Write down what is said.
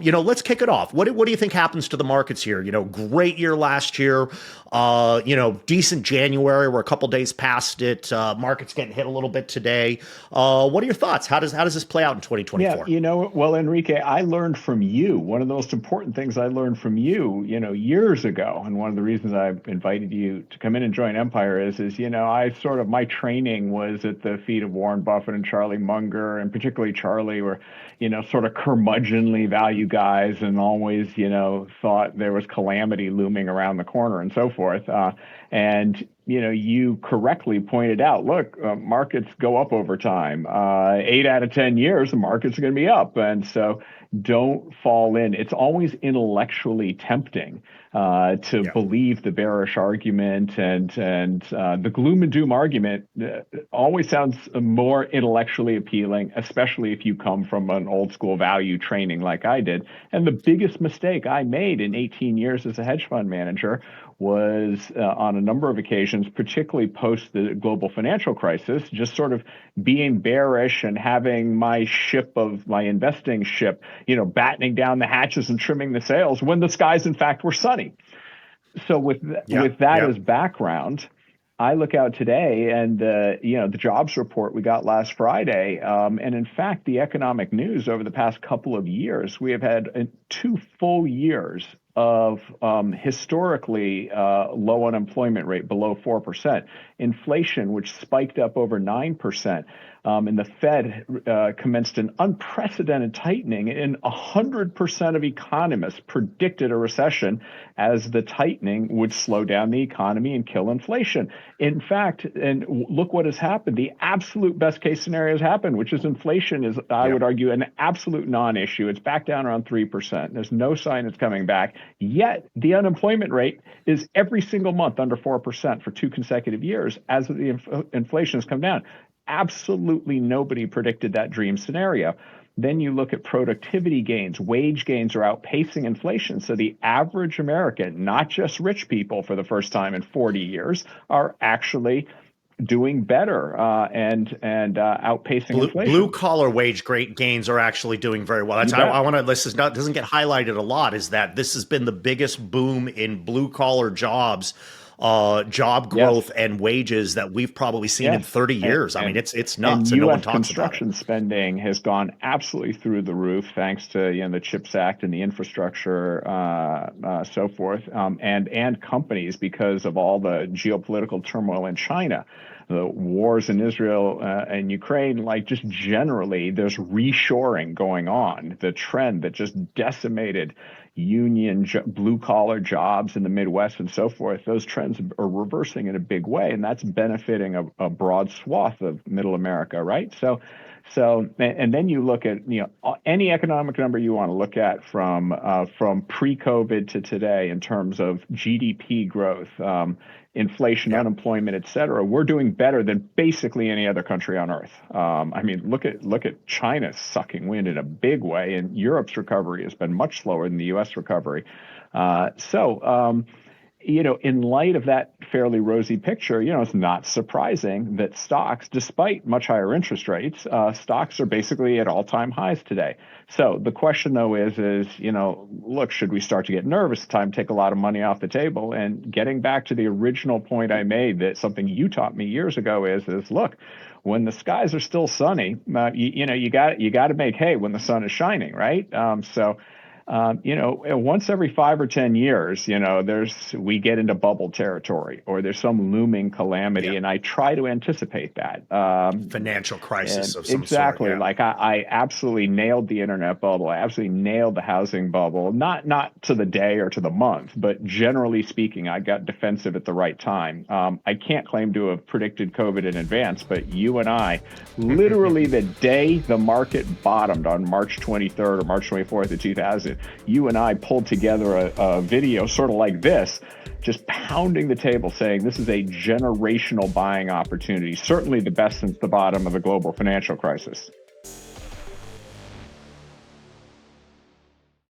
let's kick it off. What do you think happens to the markets here? Great year last year. Decent January. We're a couple days past it. Markets getting hit a little bit today. What are your thoughts? How does this play out in Yeah, 2024? well, Enrique, I learned from you. One of the most important things I learned from you, years ago, and one of the reasons I invited you to come in and join Empire is, I sort of, my training was at the feet of Warren Buffett and Charlie Munger, and particularly Charlie, were, sort of curmudgeonly value guys, and always, thought there was calamity looming around the corner and so forth. And you correctly pointed out, look, markets go up over time. 8 out of 10 years, the markets are going to be up. And so don't fall in. It's always intellectually tempting to believe the bearish argument, and the gloom and doom argument always sounds more intellectually appealing, especially if you come from an old school value training like I did. And the biggest mistake I made in 18 years as a hedge fund manager was on a number of occasions, particularly post the global financial crisis, just sort of being bearish and having my investing ship, battening down the hatches and trimming the sails when the skies, in fact, were sunny. So with that as background, I look out today and, the jobs report we got last Friday, and in fact, the economic news over the past couple of years, we have had 2 full years of historically low unemployment rate, below 4%, inflation, which spiked up over 9%, and the Fed commenced an unprecedented tightening, and 100% of economists predicted a recession, as the tightening would slow down the economy and kill inflation. In fact, and look what has happened. The absolute best case scenario has happened, which is inflation is, I would argue, an absolute non-issue. It's back down around 3%. There's no sign it's coming back. Yet the unemployment rate is every single month under 4% for 2 consecutive years as the inflation has come down. Absolutely nobody predicted that dream scenario. Then you look at productivity gains. Wage gains are outpacing inflation. So the average American, not just rich people for the first time in 40 years, are actually doing better and outpacing inflation. Blue collar wage gains are actually doing very well. I want to. This doesn't get highlighted a lot. Is that this has been the biggest boom in blue collar jobs, job growth and wages that we've probably seen in 30 years. I mean, it's nuts, and no one talks about it. Construction spending has gone absolutely through the roof, thanks to the CHIPS Act and the infrastructure, so forth, and companies, because of all the geopolitical turmoil in China. The wars in Israel and Ukraine, just generally, there's reshoring going on. The trend that just decimated union blue-collar jobs in the Midwest and so forth, those trends are reversing in a big way, and that's benefiting a broad swath of middle America, right? So, and then you look at any economic number you want to look at from pre-COVID to today in terms of GDP growth, inflation, unemployment, et cetera. We're doing better than basically any other country on earth. I mean, look at China sucking wind in a big way, and Europe's recovery has been much slower than the U.S. recovery. In light of that fairly rosy picture, it's not surprising that stocks, despite much higher interest rates, stocks are basically at all-time highs today. So the question, though, is look, should we start to get nervous? It's time to take a lot of money off the table. And getting back to the original point I made, that something you taught me years ago is look, when the skies are still sunny, you got to make hay when the sun is shining, right? Once every 5 or 10 years, we get into bubble territory, or there's some looming calamity, and I try to anticipate that. Financial crisis of some exactly, sort. Yeah. Like I absolutely nailed the internet bubble. I absolutely nailed the housing bubble. Not to the day or to the month, but generally speaking, I got defensive at the right time. I can't claim to have predicted COVID in advance, but you and I, literally the day the market bottomed on March 23rd or March 24th of 2000, you and I pulled together a video sort of like this, just pounding the table saying this is a generational buying opportunity, certainly the best since the bottom of the global financial crisis.